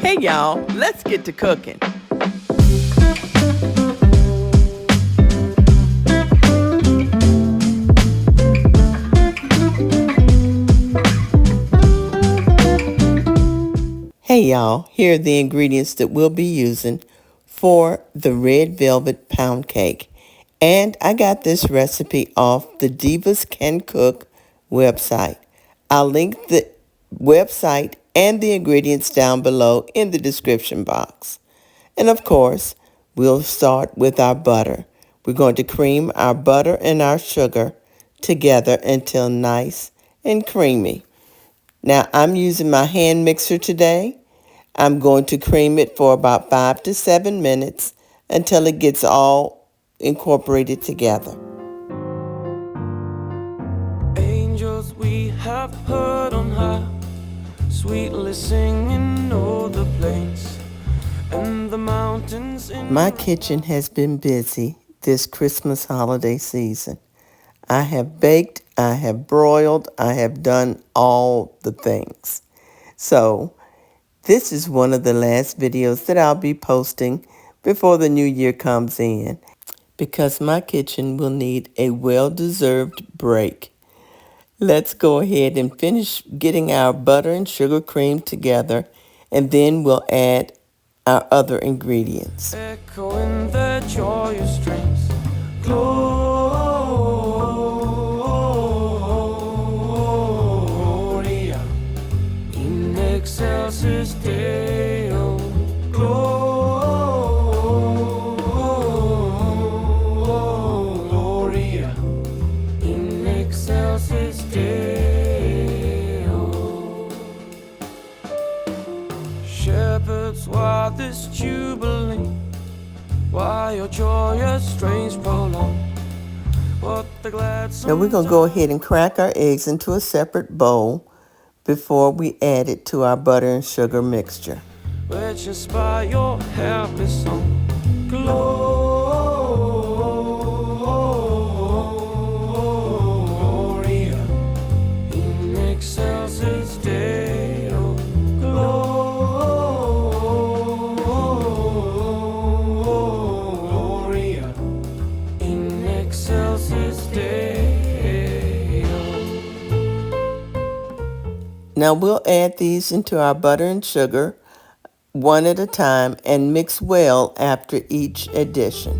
Hey y'all, let's get to cooking. Hey y'all, here are the ingredients that we'll be using for the red velvet pound cake. And I got this recipe off the Divas Can Cook website. I'll link the website and the ingredients down below in the description box. And of course, we'll start with our butter. We're going to cream our butter and our sugar together until nice and creamy. Now, I'm using my hand mixer today. I'm going to cream it for about 5 to 7 minutes until it gets all incorporated together. Angels we have heard on high, sweetly singing o'er the plains and the mountains. My kitchen has been busy this Christmas holiday season. I have baked, I have broiled, I have done all the things. So this is one of the last videos that I'll be posting before the new year comes in, because my kitchen will need a well-deserved break. Let's go ahead and finish getting our butter and sugar cream together, and then we'll add our other ingredients. Echoing their joyous strains, Gloria in excelsis Deo, Gloria in excelsis Deo. Shepherds, why this jubilee? Why your joyous strains prolong? What the glad Now we're going to go ahead and crack our eggs into a separate bowl before we add it to our butter and sugar mixture. which inspire your happy song. Gloria in excelsis Deo, Gloria in excelsis Deo. Now we'll add these into our butter and sugar one at a time and mix well after each addition.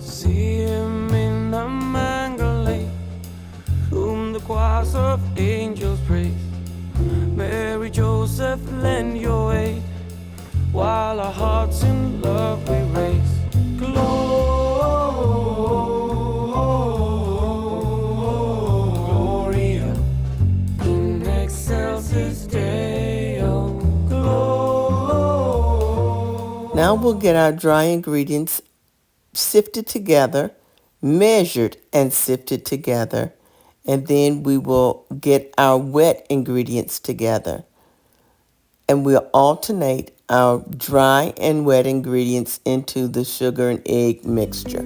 See him in the mangle, whom the choirs of angels praise. Mary, Joseph, lend your aid, while our hearts in love we raise. Gloria in excelsis Deo. Now we'll get our dry ingredients sifted together, measured and sifted together, and then we will get our wet ingredients together. And we'll alternate our dry and wet ingredients into the sugar and egg mixture.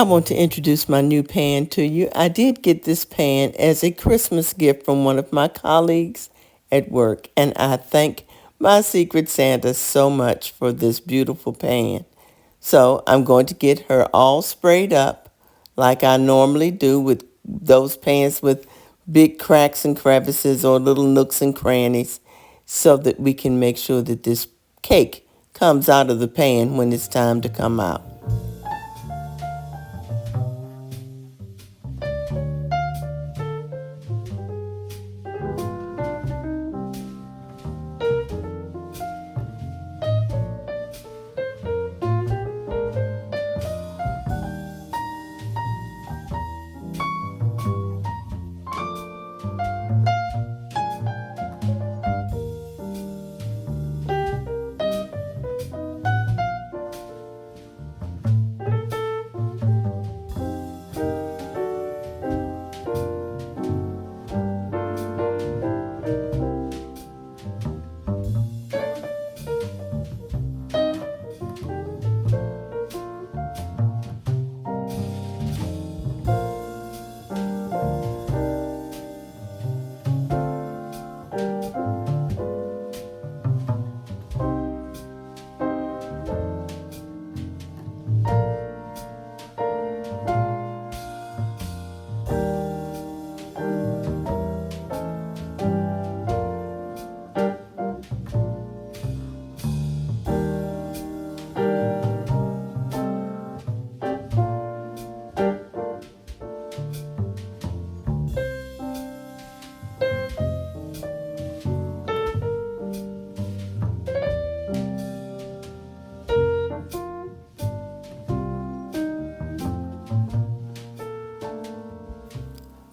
want to introduce my new pan to you. I did get this pan as a Christmas gift from one of my colleagues at work, and I thank my Secret Santa so much for this beautiful pan. So I'm going to get her all sprayed up like I normally do with those pans with big cracks and crevices or little nooks and crannies so that we can make sure that this cake comes out of the pan when it's time to come out.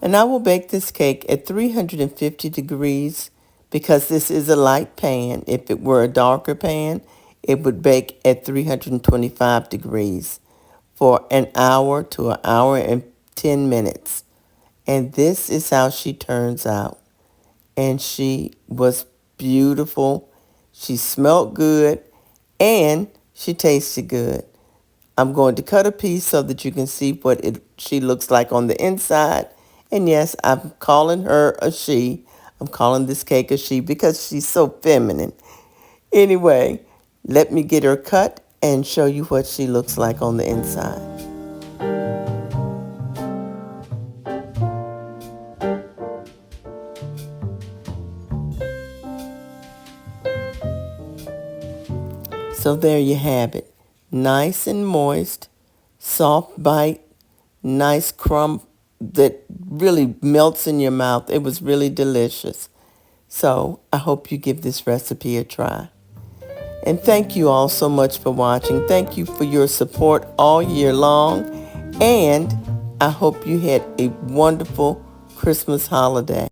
And I will bake this cake at 350 degrees because this is a light pan. If it were a darker pan, it would bake at 325 degrees for an hour to an hour and 10 minutes. And this is how she turns out. And she was beautiful. She smelled good and she tasted good. I'm going to cut a piece so that you can see what she looks like on the inside. And yes, I'm calling her a she. I'm calling this cake a she because she's so feminine. Anyway, let me get her cut and show you what she looks like on the inside. So there you have it. Nice and moist, soft bite, nice crumb that really melts in your mouth. It was really delicious. So I hope you give this recipe a try. And thank you all so much for watching. Thank you for your support all year long. And I hope you had a wonderful Christmas holiday.